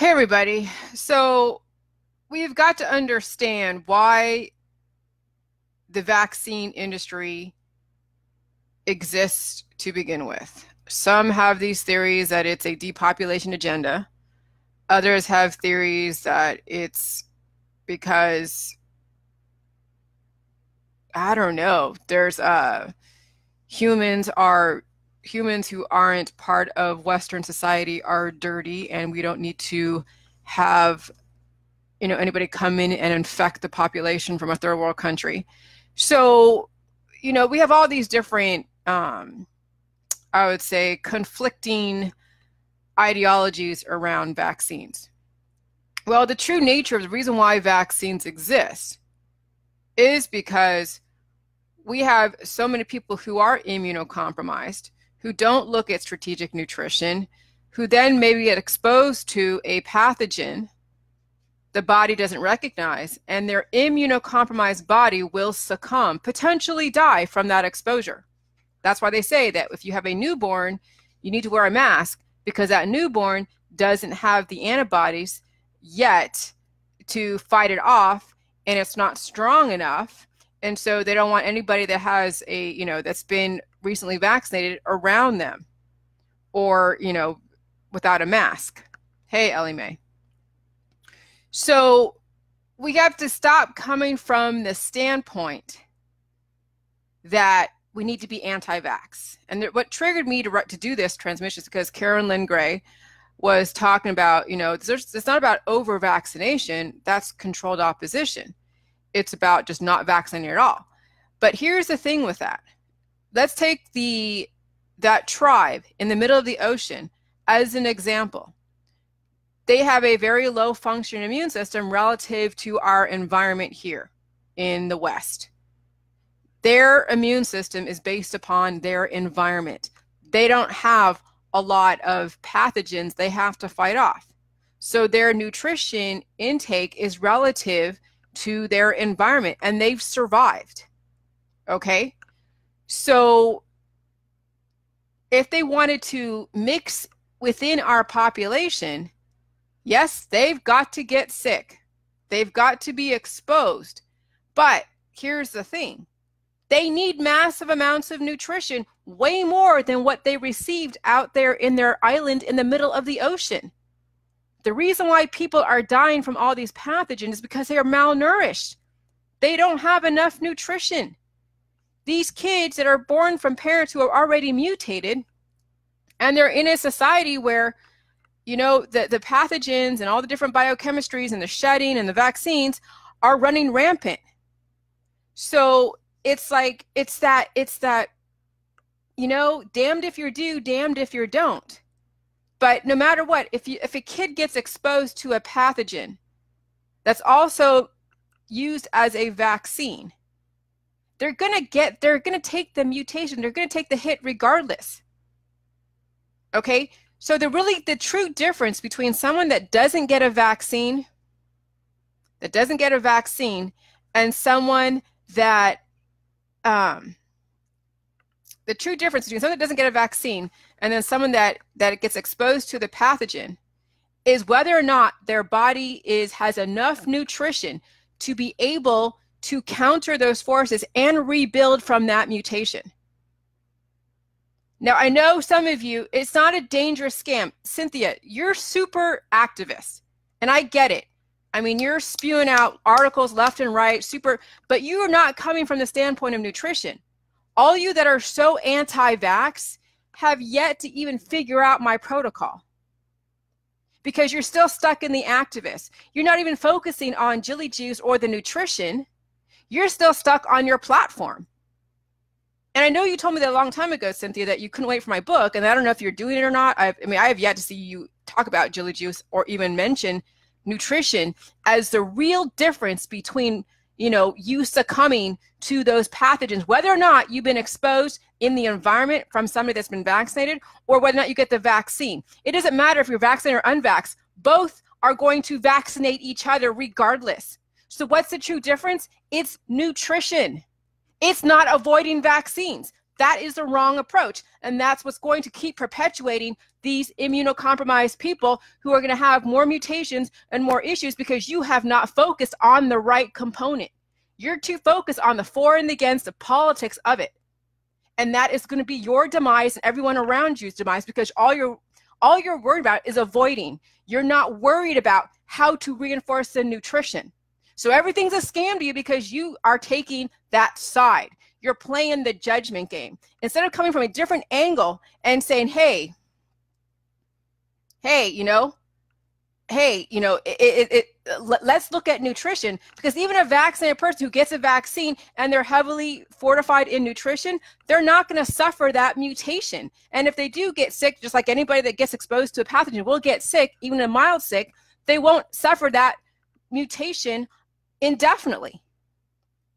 Hey, everybody. So we've got to understand why the vaccine industry exists to begin with. Some have these theories that it's a depopulation agenda. Others have theories that it's because, I don't know, there's humans who aren't part of Western society are dirty, and we don't need to have anybody come in and infect the population from a third world country. So, we have all these different, I would say, conflicting ideologies around vaccines. Well, the true nature of the reason why vaccines exist is because we have so many people who are immunocompromised, who don't look at strategic nutrition, who then maybe get exposed to a pathogen the body doesn't recognize, and their immunocompromised body will succumb, potentially die from that exposure. That's why they say that if you have a newborn, you need to wear a mask, because that newborn doesn't have the antibodies yet to fight it off, and it's not strong enough. And so they don't want anybody that has that's been recently vaccinated around them, or, without a mask. Hey, Ellie Mae. So we have to stop coming from the standpoint that we need to be anti-vax. And what triggered me to do this transmission is because Karen Lynn Gray was talking about, it's not about over-vaccination, that's controlled opposition. It's about just not vaccinating at all. But here's the thing with that. Let's take that tribe in the middle of the ocean as an example. They have a very low functioning immune system relative to our environment here in the West. Their immune system is based upon their environment. They don't have a lot of pathogens they have to fight off. So their nutrition intake is relative to their environment, and they've survived. Okay? So if they wanted to mix within our population, yes, they've got to get sick. They've got to be exposed. But here's the thing. They need massive amounts of nutrition, way more than what they received out there in their island in the middle of the ocean. The reason why people are dying from all these pathogens is because they are malnourished. They don't have enough nutrition. These kids that are born from parents who are already mutated, and they're in a society where the pathogens and all the different biochemistries and the shedding and the vaccines are running rampant. So it's that, damned if you do, damned if you don't. But no matter what, if a kid gets exposed to a pathogen that's also used as a vaccine, they're going to take the mutation. They're going to take the hit regardless. Okay? So the true difference between someone that doesn't get a vaccine, and someone that, the true difference between someone that doesn't get a vaccine and then someone that gets exposed to the pathogen is whether or not their body has enough nutrition to be able to counter those forces and rebuild from that mutation. Now, I know some of you, it's not a dangerous scam. Cynthia, you're super activist, and I get it. I mean, you're spewing out articles left and right, but you are not coming from the standpoint of nutrition. All you that are so anti-vax have yet to even figure out my protocol, because you're still stuck in the activist. You're not even focusing on Jilly Juice or the nutrition. You're still stuck on your platform. And I know you told me that a long time ago, Cynthia, that you couldn't wait for my book, and I don't know if you're doing it or not. I have yet to see you talk about Jilly Juice or even mention nutrition as the real difference between, you succumbing to those pathogens, whether or not you've been exposed in the environment from somebody that's been vaccinated, or whether or not you get the vaccine. It doesn't matter if you're vaccinated or unvaxxed. Both are going to vaccinate each other regardless. So what's the true difference? It's nutrition. It's not avoiding vaccines. That is the wrong approach. And that's what's going to keep perpetuating these immunocompromised people who are going to have more mutations and more issues because you have not focused on the right component. You're too focused on the for and against, the politics of it. And that is going to be your demise and everyone around you's demise because all you're worried about is avoiding. You're not worried about how to reinforce the nutrition. So everything's a scam to you because you are taking that side. You're playing the judgment game. Instead of coming from a different angle and saying, hey, let's look at nutrition, because even a vaccinated person who gets a vaccine and they're heavily fortified in nutrition, they're not going to suffer that mutation. And if they do get sick, just like anybody that gets exposed to a pathogen will get sick, even a mild sick, they won't suffer that mutation indefinitely.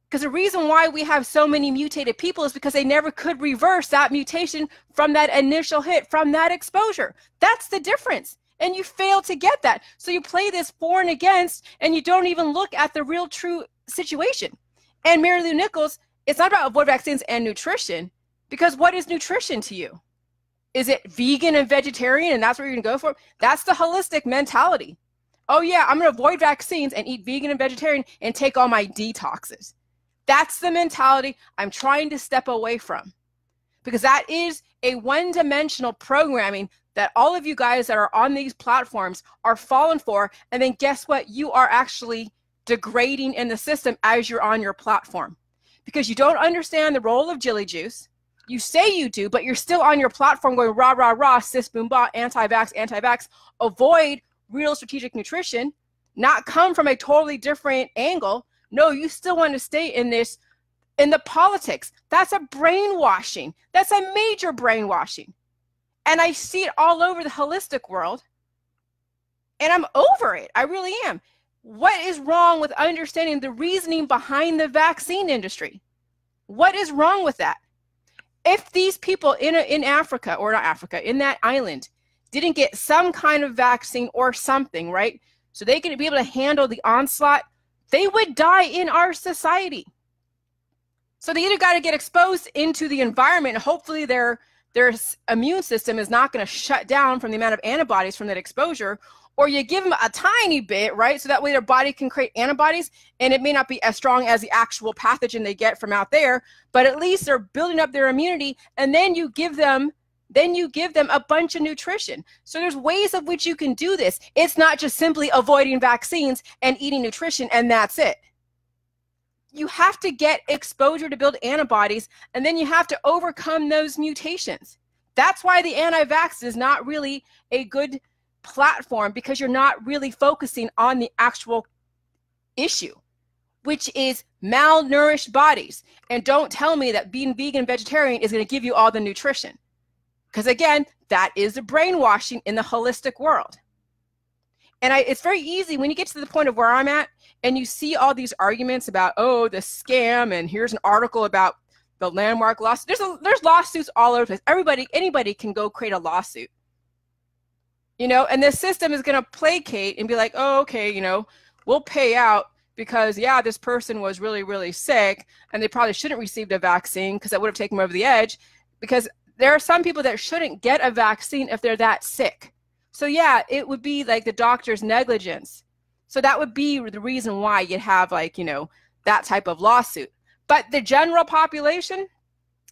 Because the reason why we have so many mutated people is because they never could reverse that mutation from that initial hit, from that exposure. That's the difference. And you fail to get that. So you play this for and against, and you don't even look at the real true situation. And Mary Lou Nichols, it's not about avoid vaccines and nutrition, because what is nutrition to you? Is it vegan and vegetarian and that's what you're going to go for? That's the holistic mentality. Oh yeah, I'm going to avoid vaccines and eat vegan and vegetarian and take all my detoxes. That's the mentality I'm trying to step away from, because that is a one-dimensional programming that all of you guys that are on these platforms are falling for. And then guess what? You are actually degrading in the system as you're on your platform, because you don't understand the role of Jilly Juice. You say you do, but you're still on your platform going rah, rah, rah, cis, boom, bah, anti-vax, anti-vax, avoid real strategic nutrition, not come from a totally different angle. No, you still want to stay in this, in the politics. That's a brainwashing. That's a major brainwashing. And I see it all over the holistic world. And I'm over it. I really am. What is wrong with understanding the reasoning behind the vaccine industry? What is wrong with that? If these people in Africa, or not Africa, in that island, didn't get some kind of vaccine or something, right? So they could be able to handle the onslaught, they would die in our society. So they either got to get exposed into the environment, and hopefully their immune system is not going to shut down from the amount of antibodies from that exposure, or you give them a tiny bit, right? So that way their body can create antibodies, and it may not be as strong as the actual pathogen they get from out there, but at least they're building up their immunity, and then you give them a bunch of nutrition. So there's ways of which you can do this. It's not just simply avoiding vaccines and eating nutrition and that's it. You have to get exposure to build antibodies, and then you have to overcome those mutations. That's why the anti-vax is not really a good platform, because you're not really focusing on the actual issue, which is malnourished bodies. And don't tell me that being vegan and vegetarian is going to give you all the nutrition. Because again, that is the brainwashing in the holistic world. And it's very easy when you get to the point of where I'm at and you see all these arguments about, oh, the scam, and here's an article about the landmark lawsuit. There's lawsuits all over the place. Anybody can go create a lawsuit. You know, and the system is going to placate and be like, oh, okay, you know, we'll pay out because, yeah, this person was really, really sick and they probably shouldn't receive a vaccine because that would have taken them over the edge, because there are some people that shouldn't get a vaccine if they're that sick. So yeah, it would be like the doctor's negligence. So that would be the reason why you'd have, like, you know, that type of lawsuit. But the general population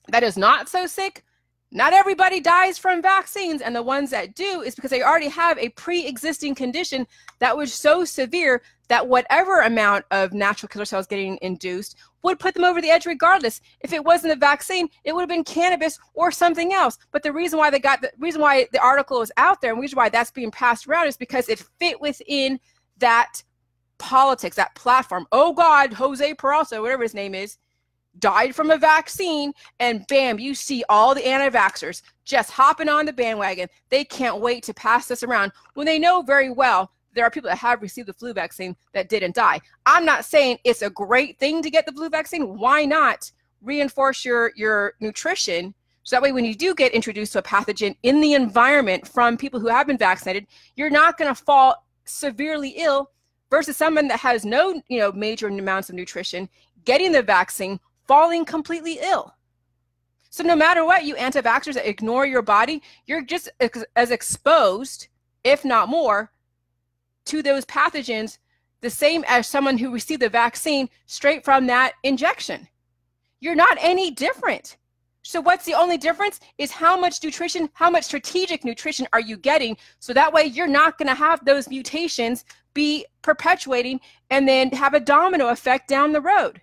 that is not so sick, not everybody dies from vaccines. And the ones that do is because they already have a pre-existing condition that was so severe that whatever amount of natural killer cells getting induced would put them over the edge regardless. If it wasn't a vaccine, it would have been cannabis or something else. But the reason why the article is out there and the reason why that's being passed around is because it fit within that politics, that platform. Oh God, Jose Peralta, whatever his name is, died from a vaccine, and bam, you see all the anti-vaxxers just hopping on the bandwagon. They can't wait to pass this around when they know very well there are people that have received the flu vaccine that didn't die. I'm not saying it's a great thing to get the flu vaccine. Why not reinforce your nutrition so that way when you do get introduced to a pathogen in the environment from people who have been vaccinated, you're not going to fall severely ill versus someone that has no, you know, major amounts of nutrition, getting the vaccine, falling completely ill. So no matter what, you anti-vaxxers that ignore your body, you're just as exposed, if not more, to those pathogens, the same as someone who received the vaccine straight from that injection. You're not any different. So what's the only difference is how much nutrition, how much strategic nutrition are you getting? So that way you're not going to have those mutations be perpetuating and then have a domino effect down the road.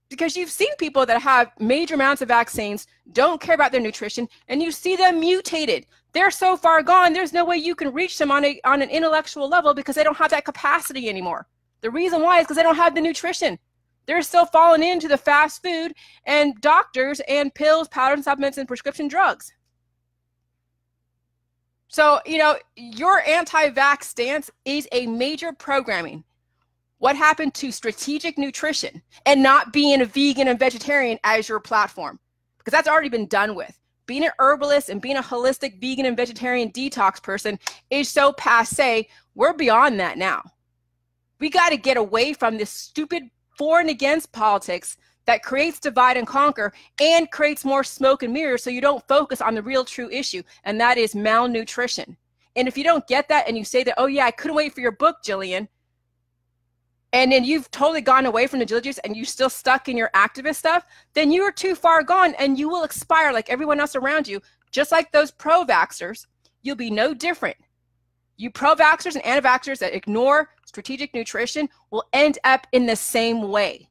Because you've seen people that have major amounts of vaccines, don't care about their nutrition, and you see them mutated. They're so far gone, there's no way you can reach them on an intellectual level because they don't have that capacity anymore. The reason why is because they don't have the nutrition. They're still falling into the fast food and doctors and pills, powders, supplements, and prescription drugs. So, you know, your anti-vax stance is a major programming. What happened to strategic nutrition and not being a vegan and vegetarian as your platform? Because that's already been done with. Being an herbalist and being a holistic vegan and vegetarian detox person is so passe. We're beyond that now. We got to get away from this stupid for and against politics that creates divide and conquer and creates more smoke and mirrors so you don't focus on the real true issue, and that is malnutrition. And if you don't get that and you say that, oh yeah, I couldn't wait for your book, Jillian, and then you've totally gone away from the Jillian juice and you're still stuck in your activist stuff, then you are too far gone and you will expire like everyone else around you. Just like those pro-vaxxers, you'll be no different. You pro-vaxxers and anti-vaxxers that ignore strategic nutrition will end up in the same way.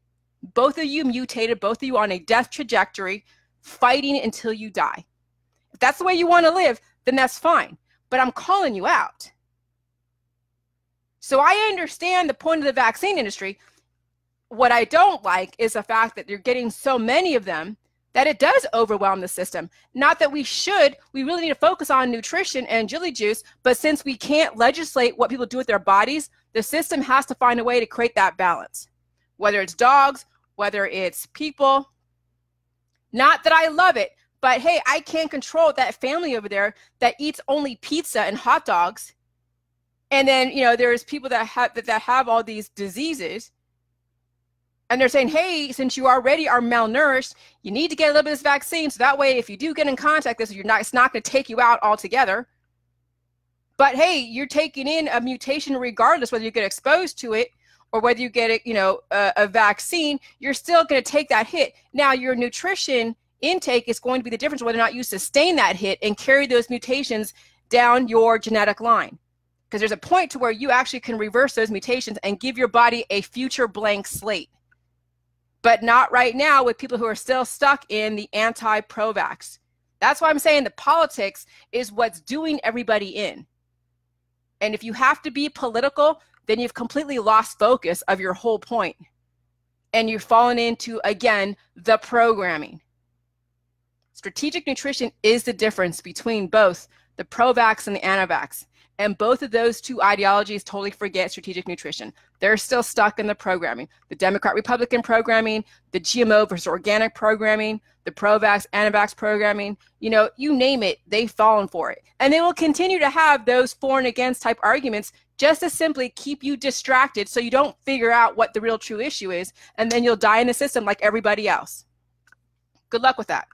Both of you mutated, both of you on a death trajectory, fighting until you die. If that's the way you want to live, then that's fine. But I'm calling you out. So I understand the point of the vaccine industry. What I don't like is the fact that you're getting so many of them that it does overwhelm the system. Not that we should, we really need to focus on nutrition and Jilly juice, but since we can't legislate what people do with their bodies, the system has to find a way to create that balance. Whether it's dogs, whether it's people. Not that I love it, but hey, I can't control that family over there that eats only pizza and hot dogs. And then, you know, there's people that have all these diseases. And they're saying, hey, since you already are malnourished, you need to get a little bit of this vaccine. So that way, if you do get in contact with this, it's not going to take you out altogether. But hey, you're taking in a mutation regardless whether you get exposed to it or whether you get a vaccine, you're still going to take that hit. Now, your nutrition intake is going to be the difference whether or not you sustain that hit and carry those mutations down your genetic line. Because there's a point to where you actually can reverse those mutations and give your body a future blank slate. But not right now with people who are still stuck in the anti-pro-vax. That's why I'm saying the politics is what's doing everybody in. And if you have to be political, then you've completely lost focus of your whole point. And you've fallen into, again, the programming. Strategic nutrition is the difference between both the pro-vax and the anti-vax. And both of those two ideologies totally forget strategic nutrition. They're still stuck in the programming. The Democrat-Republican programming, the GMO versus organic programming, the pro-vax, anti-vax programming, you know, you name it, they've fallen for it. And they will continue to have those for and against type arguments just to simply keep you distracted so you don't figure out what the real true issue is, and then you'll die in the system like everybody else. Good luck with that.